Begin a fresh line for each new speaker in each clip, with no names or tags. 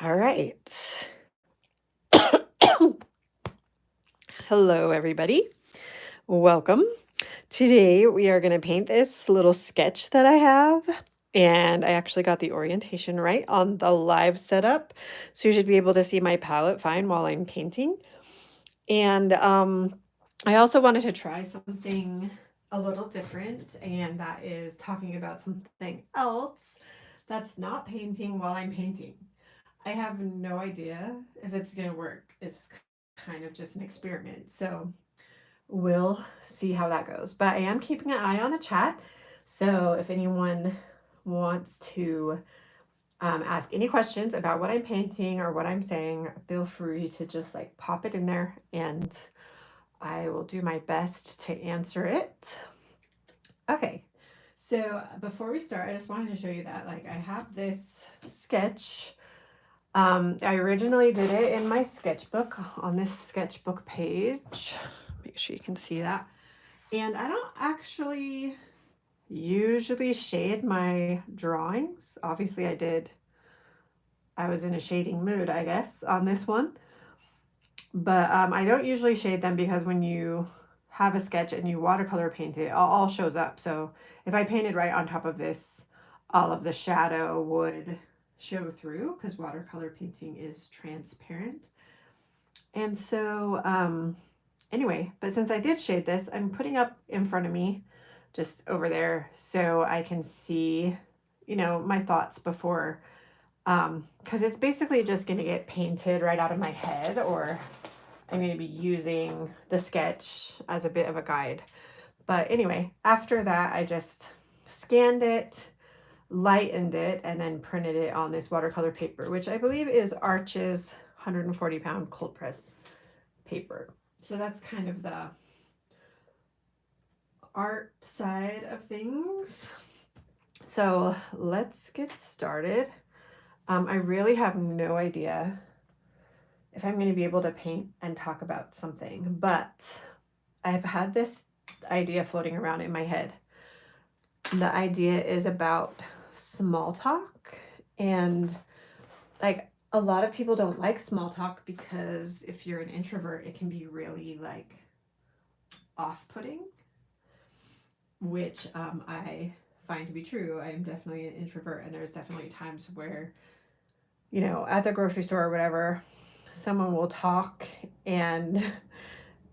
All right. Hello, everybody. Welcome. Today, we are going to paint this little sketch that I have. And I actually got the orientation right on the live setup. So you should be able to see my palette fine while I'm painting. And I also wanted to try something a little different, and that is talking about something else that's not painting while I'm painting. I have no idea if it's going to work. It's kind of just an experiment. So we'll see how that goes. But I am keeping an eye on the chat. So if anyone wants to ask any questions about what I'm painting or what I'm saying, feel free to just like pop it in there and I will do my best to answer it. Okay. So before we start, I just wanted to show you that like I have this sketch. I originally did it in my sketchbook on this sketchbook page. Make sure you can see that. And I don't actually usually shade my drawings. Obviously, I was in a shading mood, I guess, on this one. But I don't usually shade them because when you have a sketch and you watercolor paint it, it all shows up. So if I painted right on top of this, all of the shadow would show through because watercolor painting is transparent. And so, anyway, but since I did shade this, I'm putting up in front of me, just over there, so I can see, my thoughts before, because it's basically just going to get painted right out of my head, or I'm going to be using the sketch as a bit of a guide. But anyway, after that, I just scanned it, lightened it, and then printed it on this watercolor paper, which I believe is Arch's 140-pound cold press paper. So that's kind of the art side of things. So let's get started. I really have no idea if I'm going to be able to paint and talk about something, but I've had this idea floating around in my head. The idea is about small talk, and like a lot of people don't like small talk because if you're an introvert, it can be really like off-putting, which I find to be true. I am definitely an introvert, and there's definitely times where, at the grocery store or whatever, someone will talk and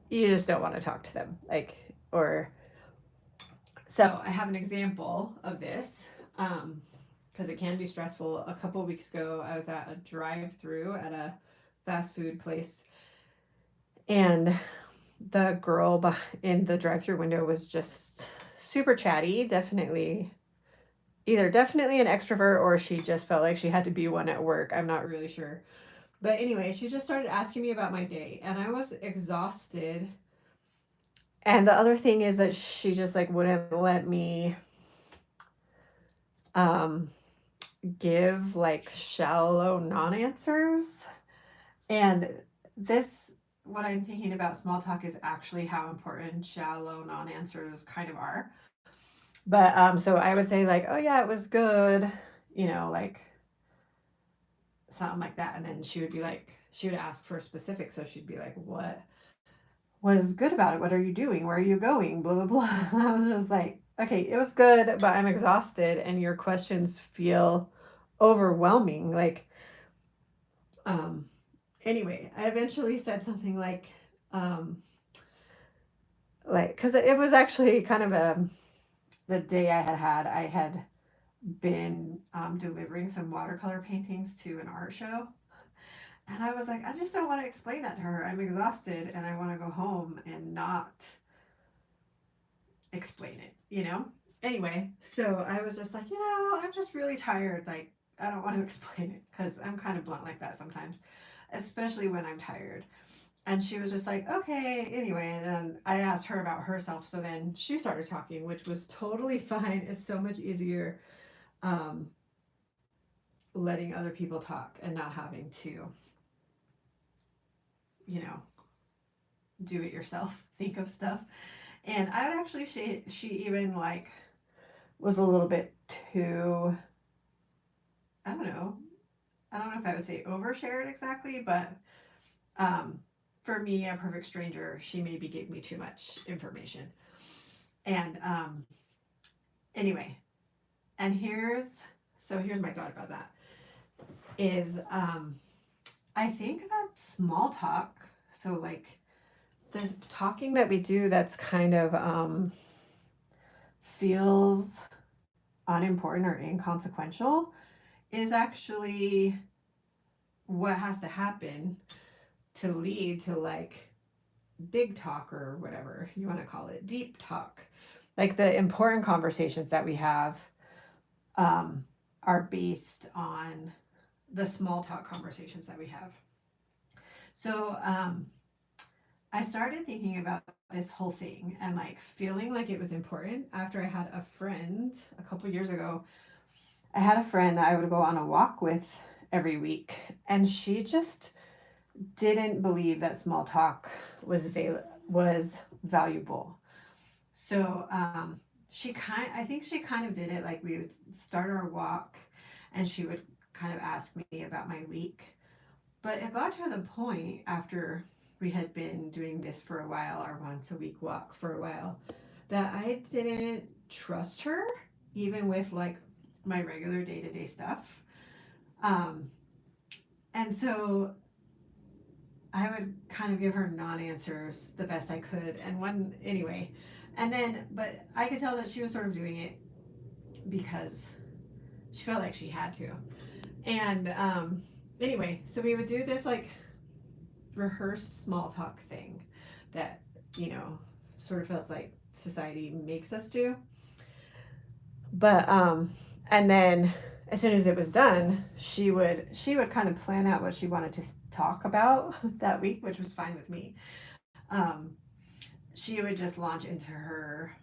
you just don't want to talk to them. So I have an example of this because it can be stressful. A couple of weeks ago, I was at a drive-through at a fast food place, and the girl in the drive-through window was just super chatty. Definitely an extrovert, or she just felt like she had to be one at work. I'm not really sure. But anyway, she just started asking me about my day, and I was exhausted. And the other thing is that she just like wouldn't let me um give like shallow non-answers. And this, what I'm thinking about small talk is actually how important shallow non-answers kind of are. But so I would say like, oh yeah, it was good, like something like that. And then she would ask for specifics. So she'd be like, what was good about it? What are you doing? Where are you going? Blah, blah, blah. I was just like, okay, it was good, but I'm exhausted and your questions feel overwhelming. Um, anyway, I eventually said something because it was actually kind of the day I had been delivering some watercolor paintings to an art show. And I was like, I just don't want to explain that to her. I'm exhausted and I want to go home and not explain it. Anyway, so I was just like, I'm just really tired. Like, I don't want to explain it because I'm kind of blunt like that sometimes, especially when I'm tired. And she was just like, okay, anyway. And then I asked her about herself. So then she started talking, which was totally fine. It's so much easier um, letting other people talk and not having to, you know, do it yourself, think of stuff. And I would actually, she even like was a little bit too, I don't know, I don't know if I would say overshared exactly, but um, for me, a perfect stranger, she maybe gave me too much information. And anyway, and here's my thought about that is I think that small talk, so like the talking that we do that's kind of feels unimportant or inconsequential is actually what has to happen to lead to like big talk or whatever you want to call it, deep talk. Like the important conversations that we have um, are based on the small talk conversations that we have. So I started thinking about this whole thing and like feeling like it was important after I had a friend a couple years ago. I had a friend that I would go on a walk with every week, and she just didn't believe that small talk was valuable. So I think she kind of did it like we would start our walk, and she would kind of ask me about my week. But it got to the point after we had been doing this for a while, our once a week walk for a while, that I didn't trust her, even with like my regular day to day stuff. Um, and so I would kind of give her non answers the best I could. And anyway, but I could tell that she was sort of doing it because she felt like she had to. And anyway, so we would do this like rehearsed small talk thing that, you know, sort of feels like society makes us do. But and then as soon as it was done, she would kind of plan out what she wanted to talk about that week, which was fine with me. Um, she would just launch into her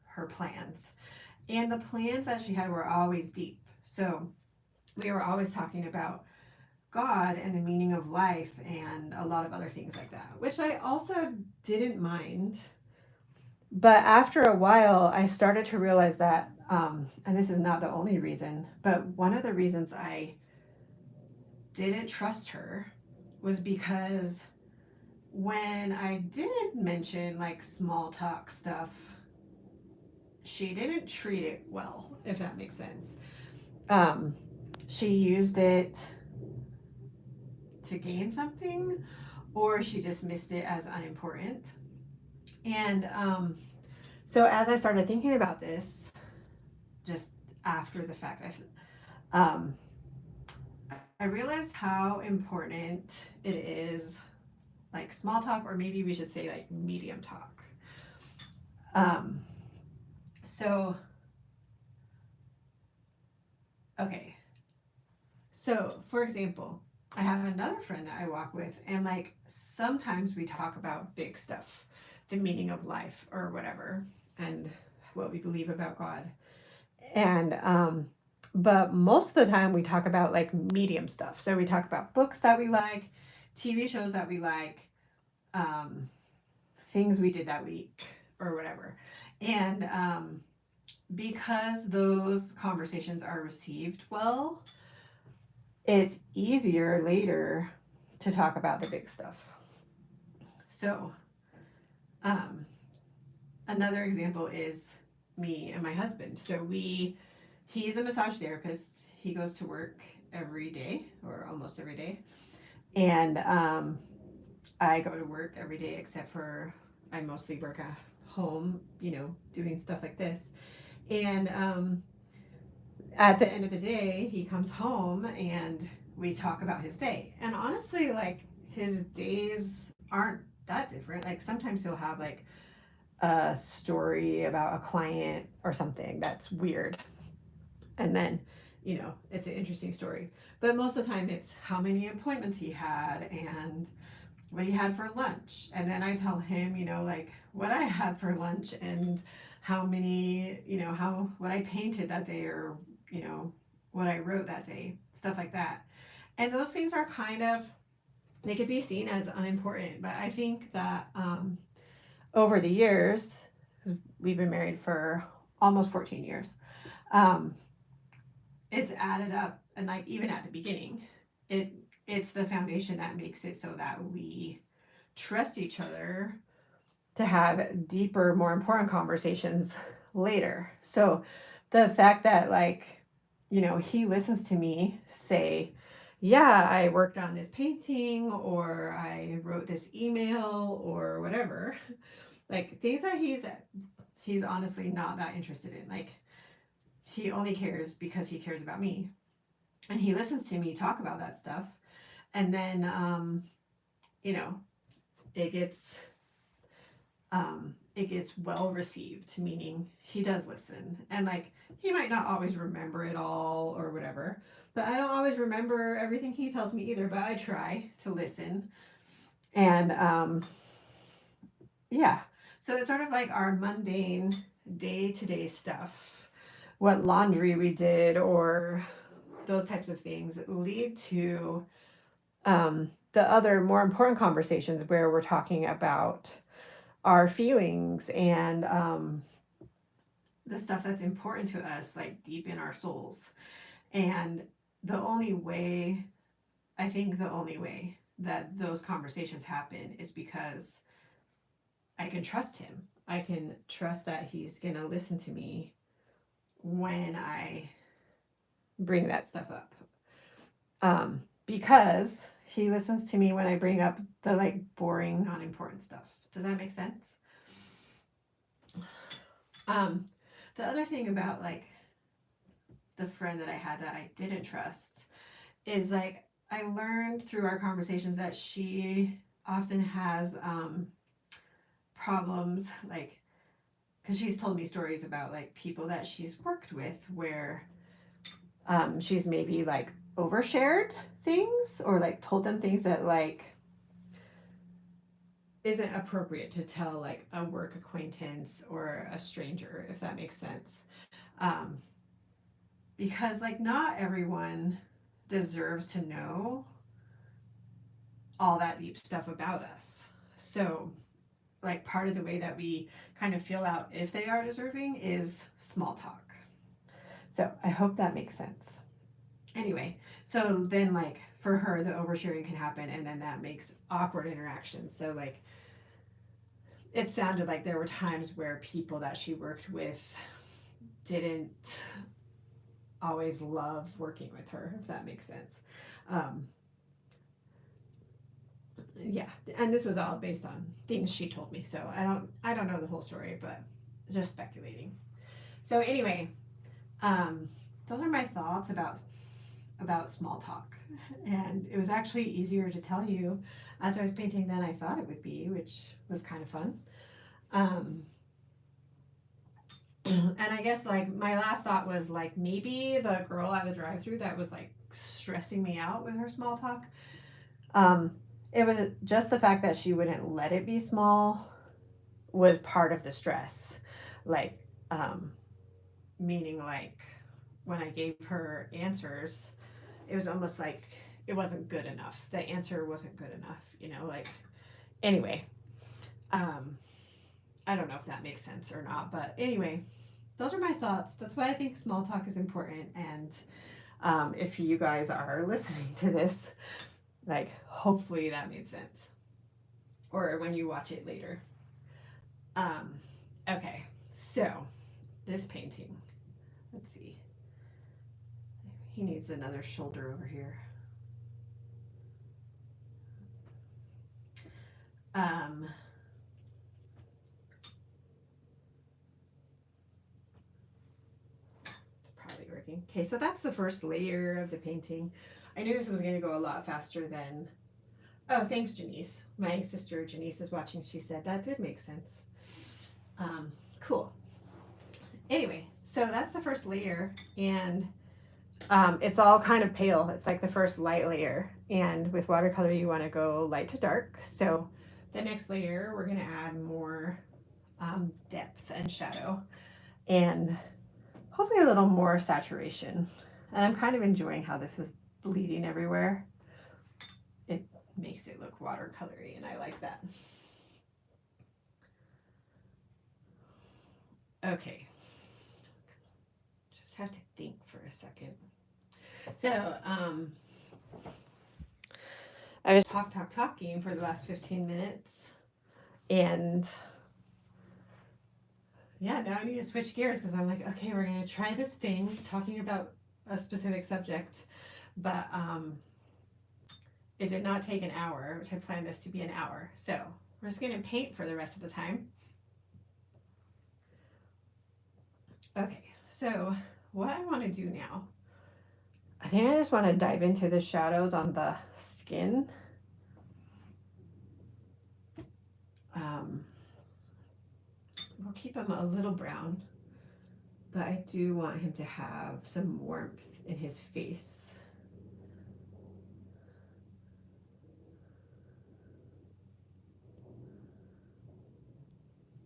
her plans, and the plans that she had were always deep. So we were always talking about God and the meaning of life and a lot of other things like that, which I also didn't mind. But after a while, I started to realize that, and this is not the only reason, but one of the reasons I didn't trust her was because when I did mention like small talk stuff, she didn't treat it well, if that makes sense. Um, she used it to gain something, or she dismissed it as unimportant. And so as I started thinking about this, just after the fact, I realized how important it is, like small talk, or maybe we should say like medium talk. Um, so okay, so for example, I have another friend that I walk with, and like sometimes we talk about big stuff, the meaning of life or whatever, and what we believe about God. And but most of the time we talk about like medium stuff. So we talk about books that we like, TV shows that we like, um, things we did that week or whatever. And because those conversations are received well, it's easier later to talk about the big stuff. So um, another example is me and my husband. He's a massage therapist. He goes to work every day or almost every day. And I go to work every day except for I mostly work at home, doing stuff like this. And at the end of the day, he comes home and we talk about his day. And honestly, like his days aren't that different. Like sometimes he'll have like a story about a client or something that's weird. And then, it's an interesting story. But most of the time, it's how many appointments he had and what he had for lunch. And then I tell him, like what I had for lunch and how many, what I painted that day or, you know, what I wrote that day, stuff like that. And those things are kind of, they could be seen as unimportant. But I think that over the years, we've been married for almost 14 years, um, it's added up and like even at the beginning, it it's the foundation that makes it so that we trust each other to have deeper, more important conversations later. So the fact that, like, he listens to me say, yeah, I worked on this painting, or I wrote this email, or whatever, like things that he's honestly not that interested in. Like, he only cares because he cares about me. And he listens to me talk about that stuff. And then, you know, it gets it gets well received, meaning he does listen. And like, he might not always remember it all or whatever, but I don't always remember everything he tells me either, but I try to listen. And yeah, so it's sort of like our mundane day-to-day stuff, what laundry we did, or those types of things lead to the other more important conversations where we're talking about our feelings and the stuff that's important to us, like deep in our souls. And the only way, I think the only way that those conversations happen is because I can trust him. I can trust that he's going to listen to me when I bring that stuff up. Because he listens to me when I bring up the like boring, non important stuff. Does that make sense? Um, the other thing about like the friend that I had that I didn't trust is like, I learned through our conversations that she often has problems, like, because she's told me stories about like people that she's worked with where she's maybe like overshared things, or like told them things that like isn't appropriate to tell like a work acquaintance or a stranger, if that makes sense. um, because like not everyone deserves to know all that deep stuff about us. So like part of the way that we kind of feel out if they are deserving is small talk. So I hope that makes sense. Anyway, so then like for her, the oversharing can happen, and then that makes awkward interactions. So like it sounded like there were times where people that she worked with didn't always love working with her, if that makes sense. Um, yeah, and this was all based on things she told me, so I don't know the whole story, but just speculating. So anyway, um, those are my thoughts about small talk. And it was actually easier to tell you as I was painting than I thought it would be, which was kind of fun. Um, and I guess like my last thought was like maybe the girl at the drive-through that was like stressing me out with her small talk. Um, it was just the fact that she wouldn't let it be small was part of the stress. Like, um, meaning like when I gave her answers, it was almost like it wasn't good enough. The answer wasn't good enough, like, anyway. Um, I don't know if that makes sense or not, but anyway, those are my thoughts. That's why I think small talk is important. And if you guys are listening to this, like, hopefully that made sense. Or when you watch it later. Um, okay, so this painting, let's see. He needs another shoulder over here. Um, it's probably working. Okay, so that's the first layer of the painting. I knew this was going to go a lot faster than. Oh, thanks, Janice. My sister Janice is watching. She said that did make sense. Cool. Anyway, so that's the first layer, and it's all kind of pale. It's like the first light layer, and with watercolor you want to go light to dark. So the next layer we're going to add more depth and shadow, and hopefully a little more saturation. And I'm kind of enjoying how this is bleeding everywhere. It makes it look watercolory, and I like that. Okay, just have to think for a second. So, I was talking for the last 15 minutes, and yeah, now I need to switch gears because I'm like, okay, we're gonna try this thing talking about a specific subject, but it did not take an hour, which I planned this to be an hour. So we're just gonna paint for the rest of the time. Okay, so what I want to do now, I think I just want to dive into the shadows on the skin. Um, we'll keep him a little brown, but I do want him to have some warmth in his face.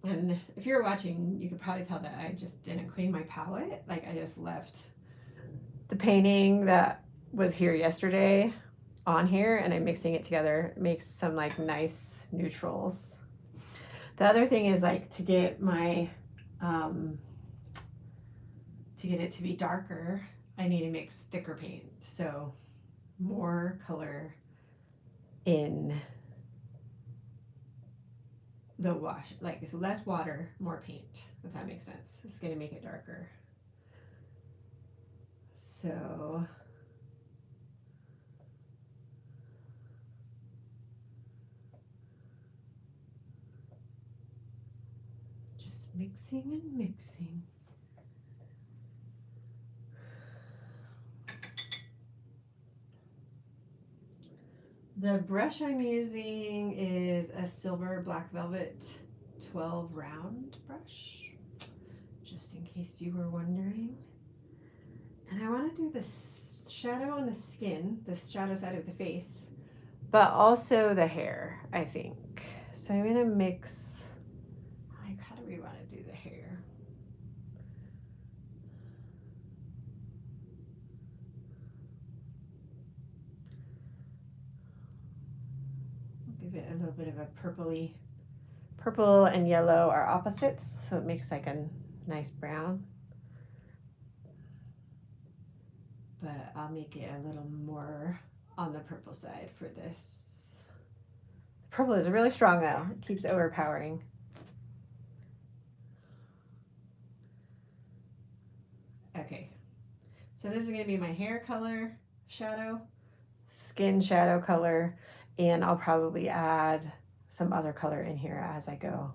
And if you're watching, you could probably tell that I just didn't clean my palette. Like I just left the painting that was here yesterday on here and I'm mixing it together. It makes some like nice neutrals. The other thing is like to get my to get it to be darker, I need to mix thicker paint. So more color in the wash, like less water, more paint, if that makes sense. It's gonna make it darker. So just mixing and mixing. The brush I'm using is a silver black velvet 12 round brush, just in case you were wondering. And I want to do this shadow on the skin, the shadow side of the face, but also the hair, I think. So I'm gonna mix, like, how do we want to do the hair? Give it a little bit of a purpley. Purple and yellow are opposites, so it makes like a nice brown. But I'll make it a little more on the purple side for this. Purple is really strong though. It keeps overpowering. Okay, so this is gonna be my hair color shadow, skin shadow color, and I'll probably add some other color in here as I go.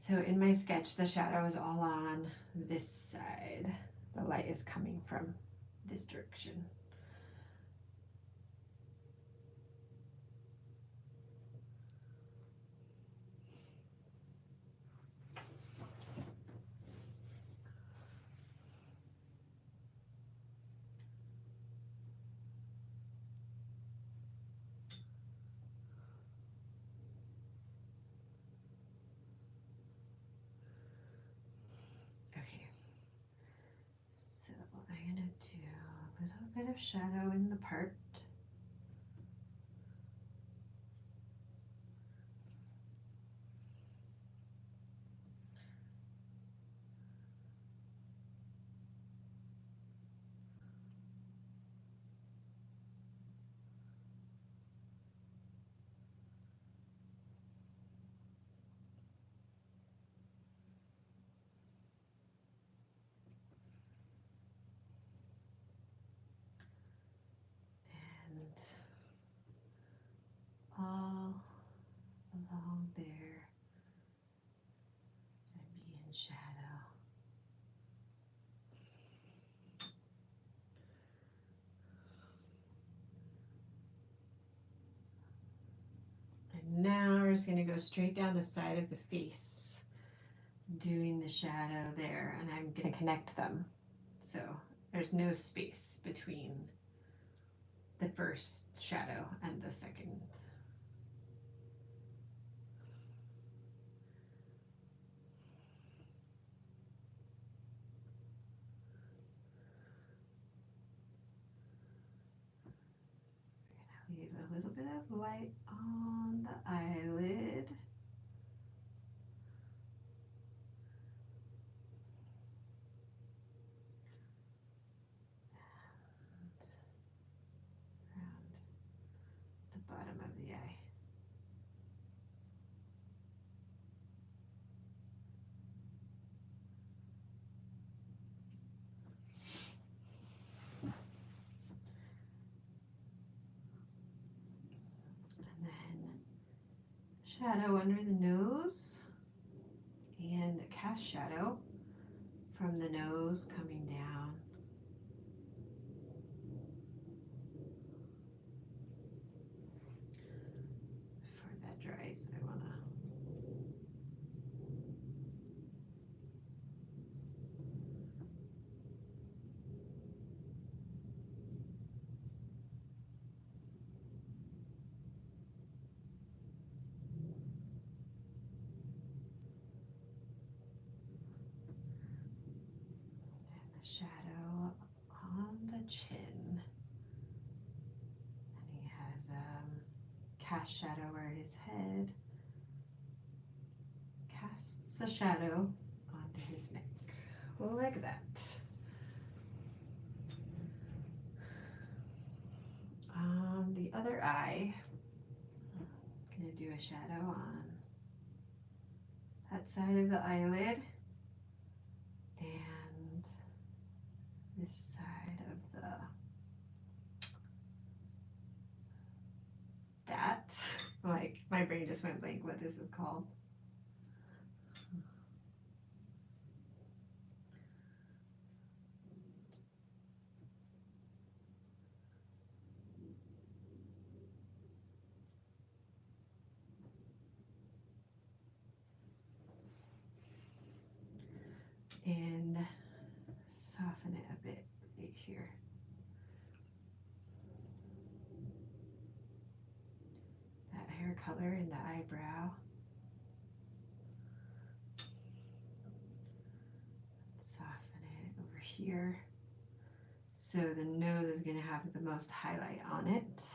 So in my sketch, the shadow is all on this side. The light is coming from this direction. Okay, so I'm gonna do a little bit of shadow in the part. And all along there and be in shadow. And now we're just gonna go straight down the side of the face, doing the shadow there, and I'm gonna connect them. So there's no space between the first shadow and the second. leave a little bit of light on the eyelid. And around the bottom of the eye. And then shadow under the nose and a cast shadow from the nose coming down. Before that dries, I want to the shadow on the chin. And he has cast shadow where his head casts a shadow onto his neck, like that. On the other eye, I'm going to do a shadow on that side of the eyelid and this side of that. Like, my brain just went blank what this is called. And soften it a bit right here. That hair color in the eyebrow. Soften it over here. So the nose is going to have the most highlight on it.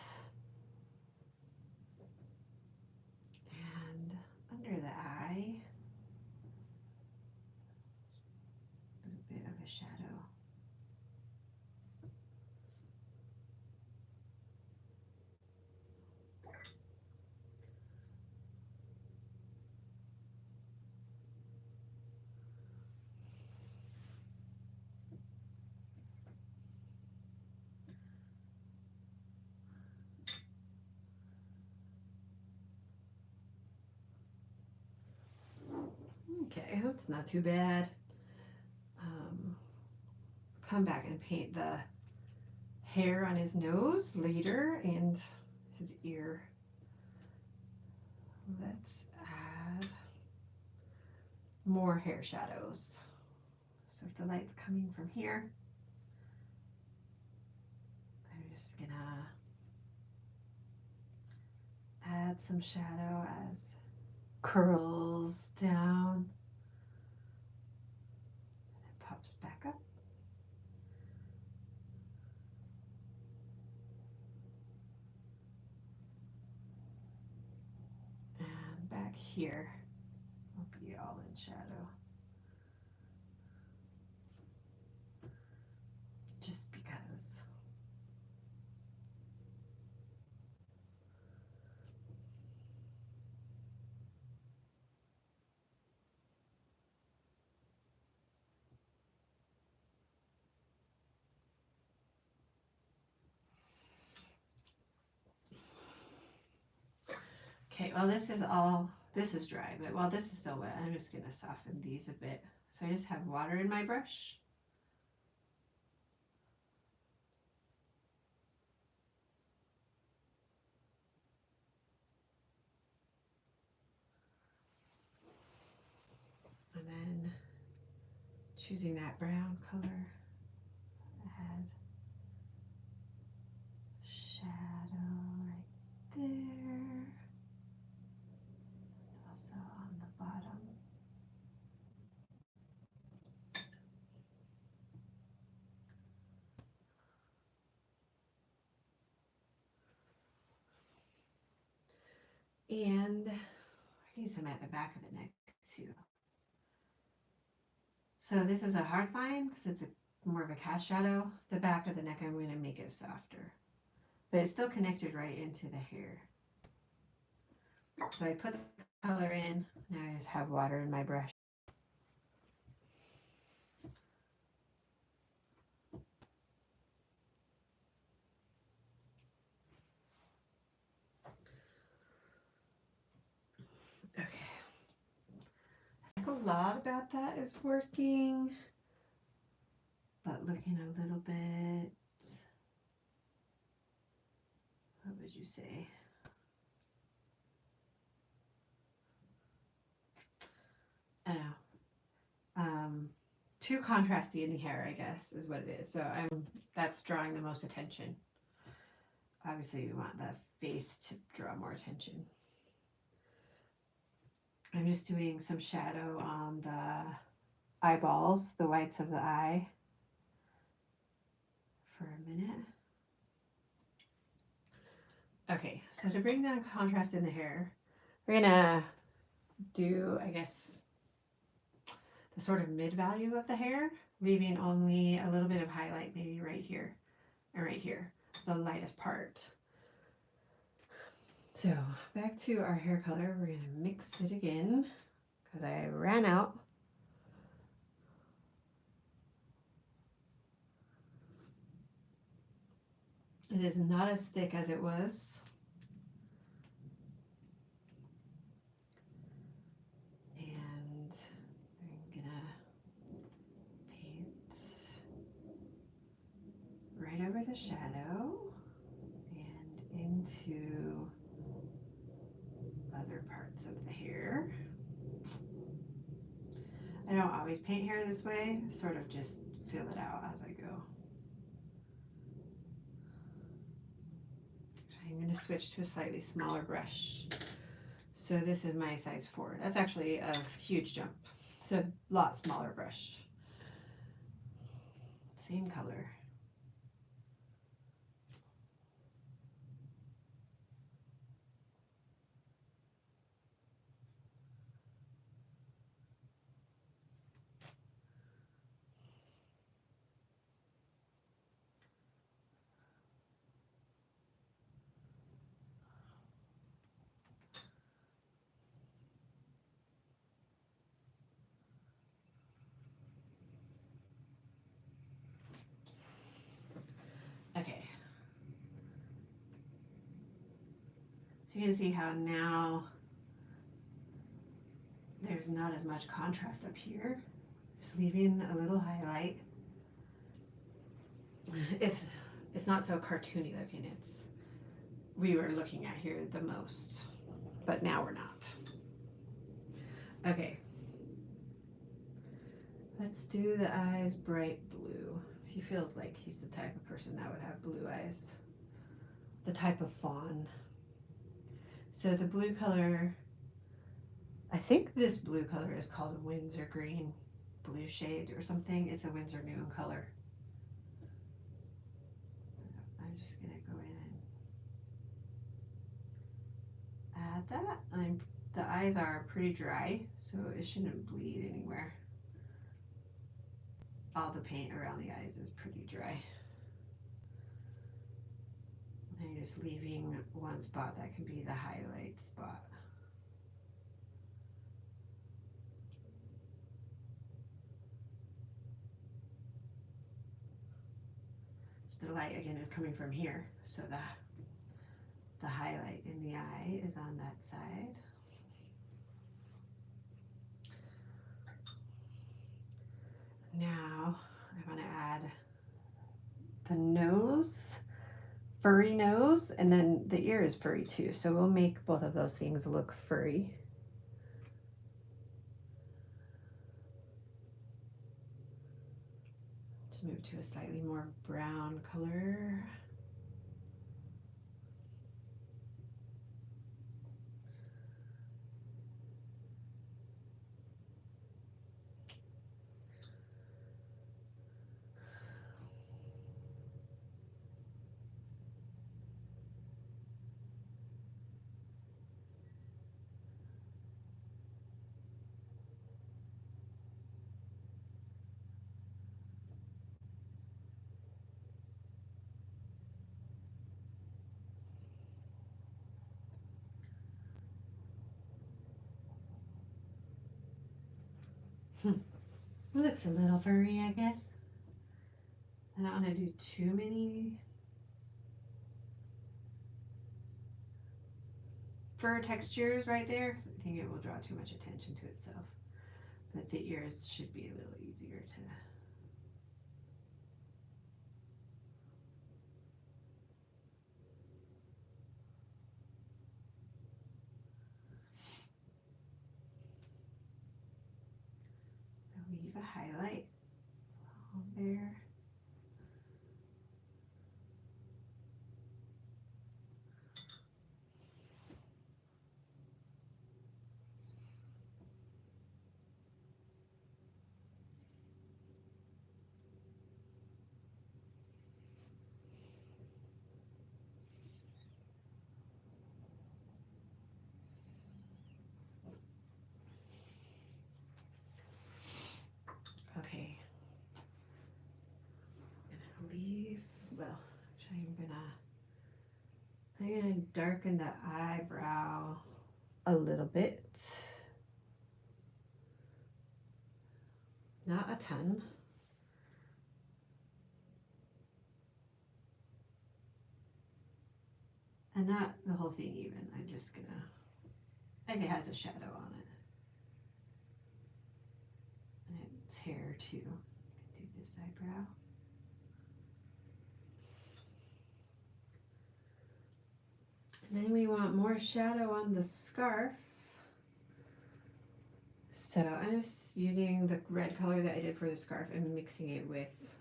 And under the eye, a bit of a shadow. Okay, that's not too bad. Come back and paint the hair on his nose later and his ear. Let's add more hair shadows. So if the light's coming from here, I'm just gonna add some shadow as curls down. It pops back up. And back here will be all in shadow. Just because. Okay, well this is dry, but while this is still wet, I'm just gonna soften these a bit. So I just have water in my brush. And then choosing that brown color, add shadow right there. Also on the bottom. And I need some at the back of the neck too. So this is a hard line because it's more of a cast shadow. The back of the neck, I'm going to make it softer. But it's still connected right into the hair. So I put the color in. Now I just have water in my brush. Okay. I think a lot about that is working. But looking a little bit, what would you say? I don't know. Too contrasty in the hair, I guess, is what it is. So that's drawing the most attention. Obviously, we want the face to draw more attention. I'm just doing some shadow on the eyeballs, the whites of the eye, for a minute. Okay, so to bring the contrast in the hair, we're gonna do, I guess, the sort of mid-value of the hair, leaving only a little bit of highlight, maybe right here and right here, the lightest part. So back to our hair color, we're gonna mix it again because I ran out. It is not as thick as it was. And I'm gonna paint right over the shadow and into other parts of the hair. I don't always paint hair this way, sort of just fill it out as I go. I'm going to switch to a slightly smaller brush. So this is my size 4. That's actually a huge jump. It's a lot smaller brush. Same color. Okay. So you can see how now there's not as much contrast up here. Just leaving a little highlight. It's not so cartoony looking. It's we were looking at here the most, but now we're not. Okay. Let's do the eyes bright blue. He feels like he's the type of person that would have blue eyes. The type of fawn. So the blue color, I think this blue color is called Windsor Green blue shade or something. It's a Windsor Nude color. I'm just gonna go in and add that. The eyes are pretty dry, so it shouldn't bleed anywhere. All the paint around the eyes is pretty dry. And you're just leaving one spot that can be the highlight spot. So the light again is coming from here, so the highlight in the eye is on that side. Now I'm going to add the nose, furry nose, and then the ear is furry too. So we'll make both of those things look furry. Let's move to a slightly more brown color. It looks a little furry, I guess. I don't want to do too many fur textures right there because I think it will draw too much attention to itself. But the ears should be a little easier to. Leave a highlight on there. Okay. I'm gonna leave. Well, actually, I'm gonna darken the eyebrow a little bit. Not a ton. And not the whole thing even. I'm just gonna, like it has a shadow on it. And it's hair too. Do this eyebrow. And then we want more shadow on the scarf. So I'm just using the red color that I did for the scarf and mixing it with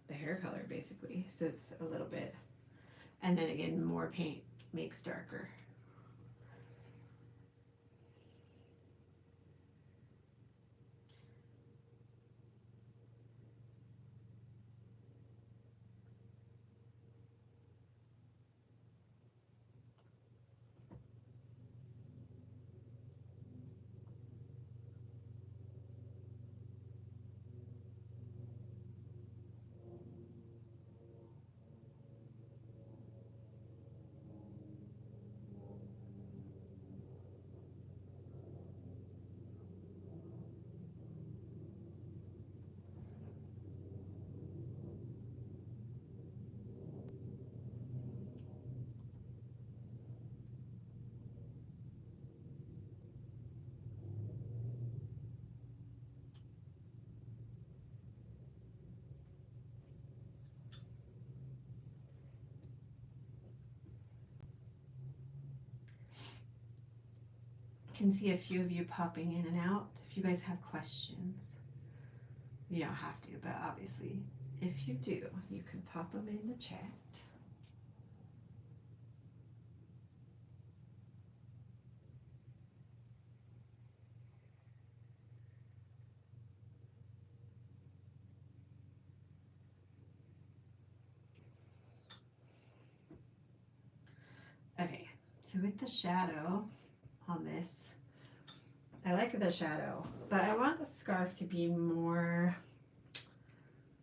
the hair color basically. So it's a little bit, and then again, more paint makes darker. Can see a few of you popping in and out. If you guys have questions, you don't have to, but obviously, if you do, you can pop them in the chat. Okay, so with the shadow on this, I like the shadow, but I want the scarf to be more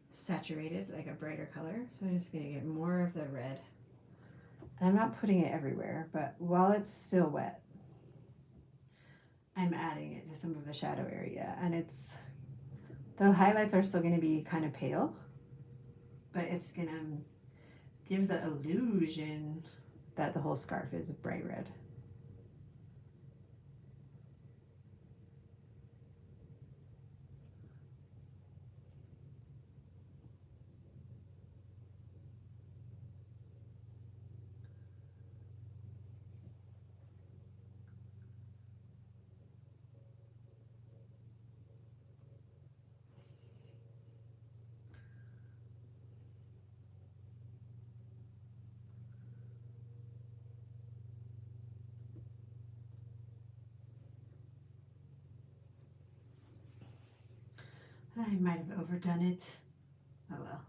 saturated, like a brighter color. So I'm just gonna get more of the red. And I'm not putting it everywhere, but while it's still wet, I'm adding it to some of the shadow area. And the highlights are still gonna be kind of pale, but it's gonna give the illusion that the whole scarf is bright red. I might have overdone it. Oh well.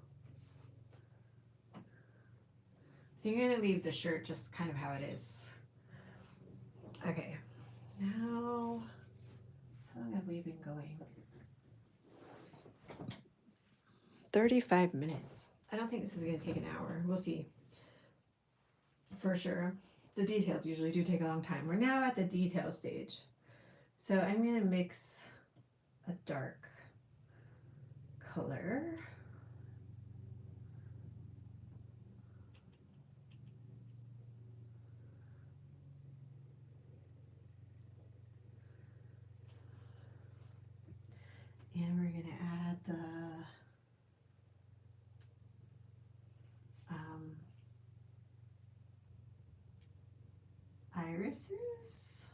I think I'm gonna leave the shirt just kind of how it is. Okay, now, how long have we been going? 35 minutes. I don't think this is gonna take an hour. We'll see. For sure. The details usually do take a long time. We're now at the detail stage. So I'm gonna mix a dark color. And we're going to add the irises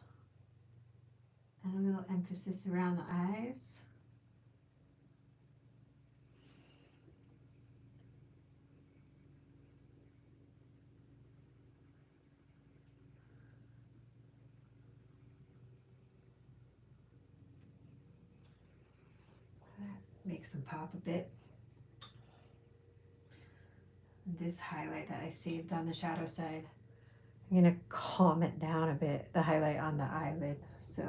and a little emphasis around the eyes. That makes them pop a bit. This highlight that I saved on the shadow side, I'm going to calm it down a bit, the highlight on the eyelid. So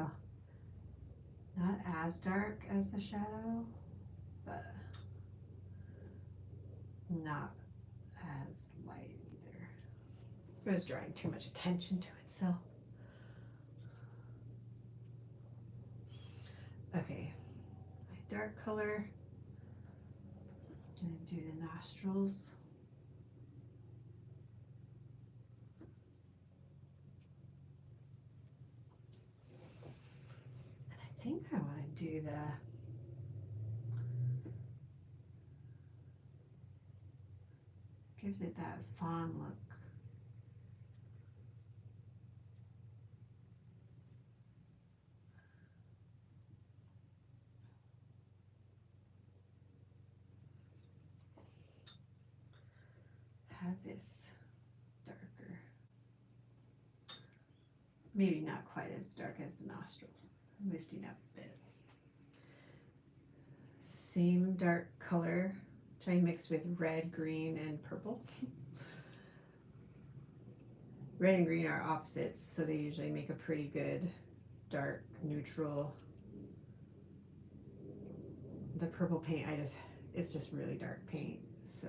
not as dark as the shadow, but not as light either. It was drawing too much attention to itself. Okay, my dark color, I'm going to do the nostrils. I think I want to do gives it that fawn look. Have this darker. Maybe not quite as dark as the nostrils. Lifting up a bit. Same dark color. Try and mix with red, green, and purple. Red and green are opposites, so they usually make a pretty good dark neutral. The purple paint, it's just really dark paint, so.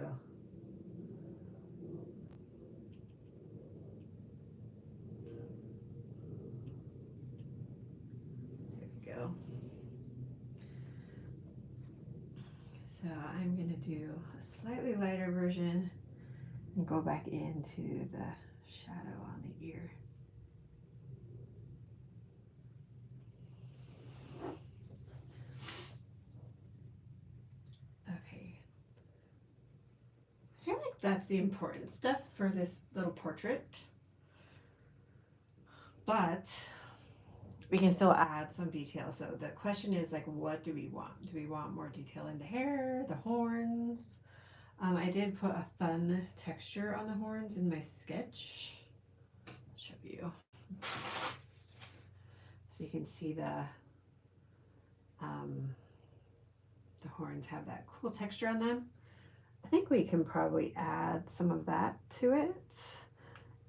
There we go. So I'm gonna do a slightly lighter version and go back into the shadow on the ear. Okay. I feel like that's the important stuff for this little portrait. But we can still add some detail. So the question is like, what do we want? Do we want more detail in the hair, the horns? I did put a fun texture on the horns in my sketch. I'll show you. So you can see the horns have that cool texture on them. I think we can probably add some of that to it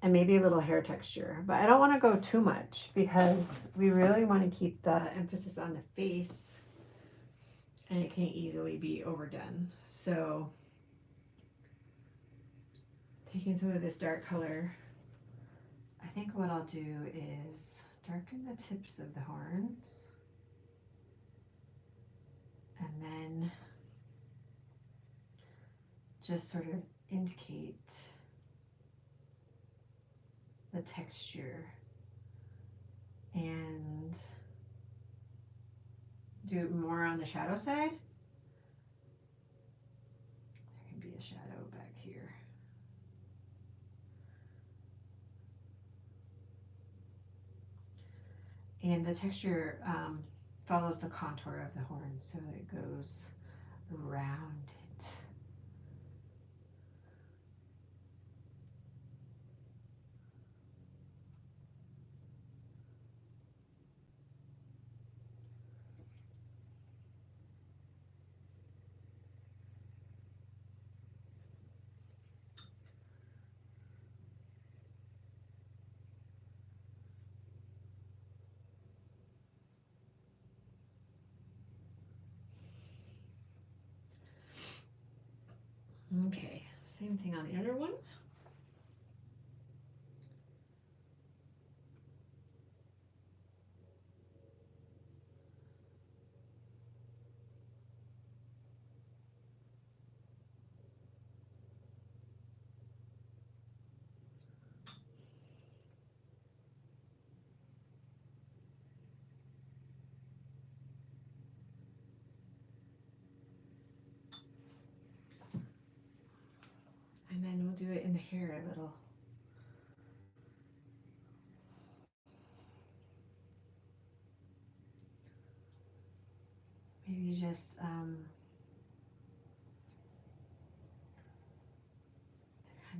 and maybe a little hair texture, but I don't want to go too much because we really want to keep the emphasis on the face and it can easily be overdone. So taking some of this dark color, I think what I'll do is darken the tips of the horns and then just sort of indicate the texture and do more on the shadow side. There can be a shadow back here. And the texture follows the contour of the horn, so it goes around it. Okay, same thing on the other one. And then we'll do it in the hair a little. Maybe just to kind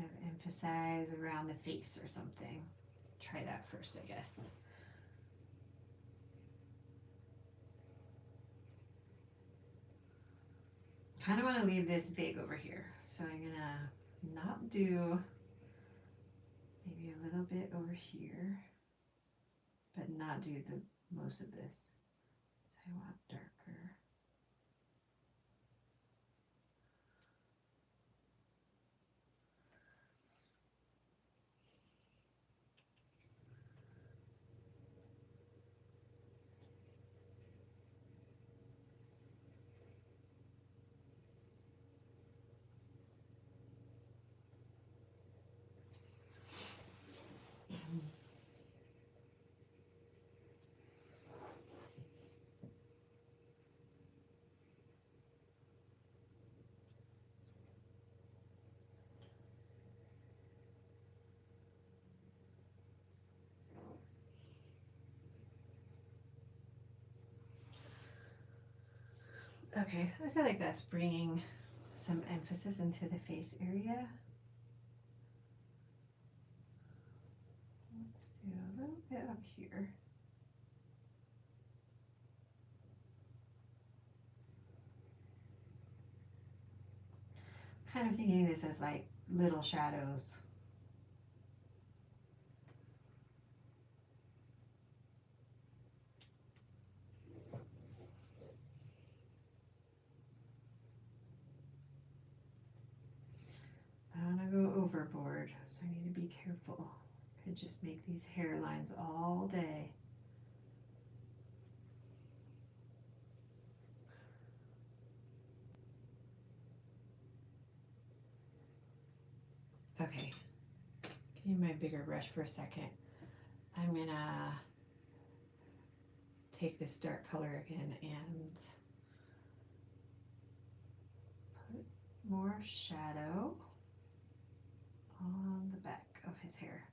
of emphasize around the face or something. Try that first, I guess. Kind of want to leave this big over here. So I'm gonna not do, maybe a little bit over here, but not do the most of this. So I want darker. Okay, I feel like that's bringing some emphasis into the face area. Let's do a little bit up here. Kind of thinking this as like little shadows. I don't want to go overboard, so I need to be careful. Could just make these hairlines all day. Okay, give me my bigger brush for a second. I'm gonna take this dark color again and put more shadow on the back of his hair.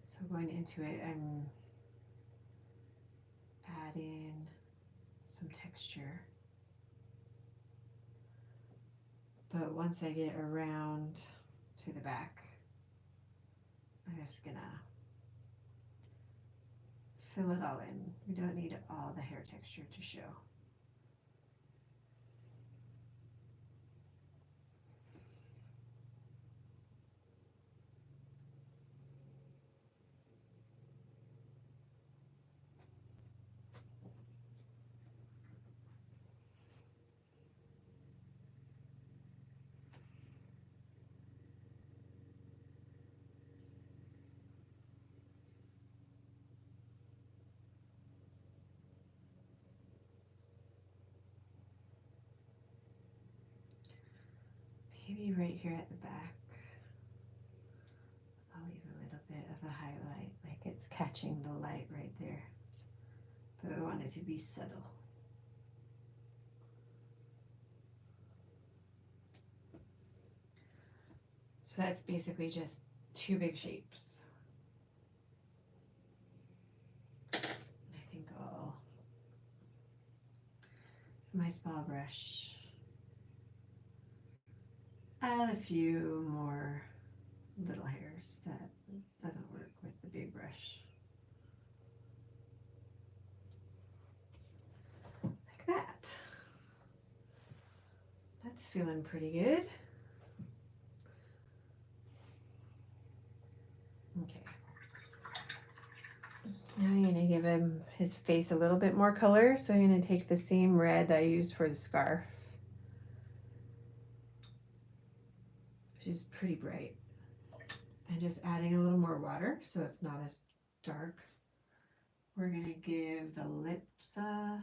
So going into it, I'm adding some texture. But once I get around to the back, I'm just gonna fill it all in. We don't need all the hair texture to show. Maybe right here at the back, I'll leave a little bit of a highlight, like it's catching the light right there. But I want it to be subtle. So that's basically just two big shapes. I think I'll, with my small brush, add a few more little hairs. That doesn't work with the big brush. Like that. That's feeling pretty good. Okay. Now I'm going to give him his face a little bit more color. So I'm going to take the same red I used for the scarf, which is pretty bright, and just adding a little more water so it's not as dark. We're going to give the lips a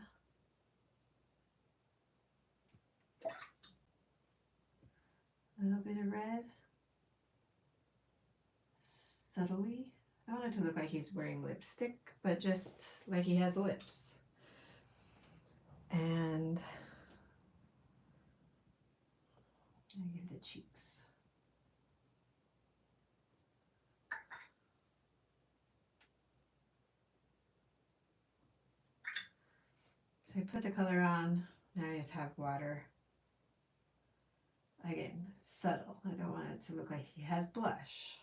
little bit of red, subtly. I want it to look like he's wearing lipstick, but just like he has lips. And And give the cheeks. So I put the color on. Now I just have water. Again, subtle. I don't want it to look like he has blush.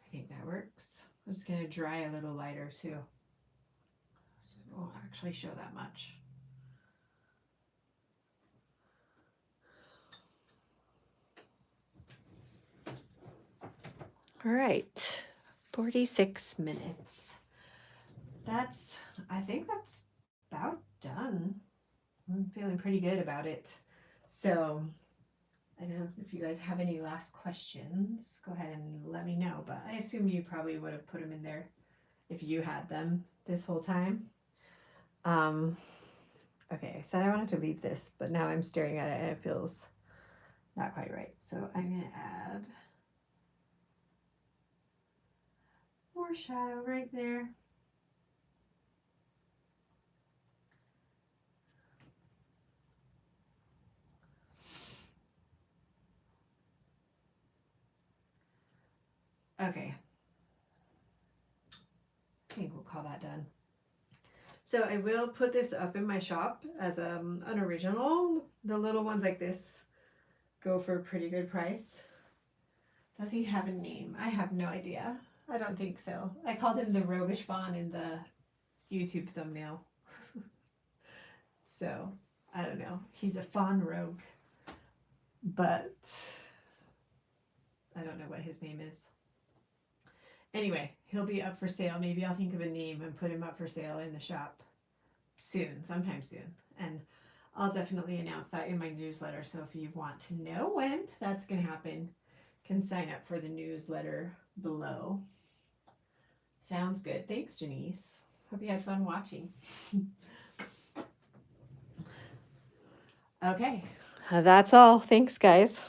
I think that works. I'm just going to dry a little lighter too. So it won't actually show that much. All right, 46 minutes. I think that's about done. I'm feeling pretty good about it. So I don't know if you guys have any last questions, go ahead and let me know. But I assume you probably would have put them in there if you had them this whole time. Okay, I said I wanted to leave this, but now I'm staring at it and it feels not quite right. So I'm going to add more shadow right there. Okay. I think we'll call that done. So I will put this up in my shop as an original. The little ones like this go for a pretty good price. Does he have a name? I have no idea. I don't think so. I called him the Roguish Faun in the YouTube thumbnail. So I don't know. He's a fawn rogue, but I don't know what his name is. Anyway, he'll be up for sale. Maybe I'll think of a name and put him up for sale in the shop soon, sometime soon. And I'll definitely announce that in my newsletter. So if you want to know when that's going to happen, can sign up for the newsletter below. Sounds good. Thanks, Janice. Hope you had fun watching. Okay, that's all. Thanks, guys.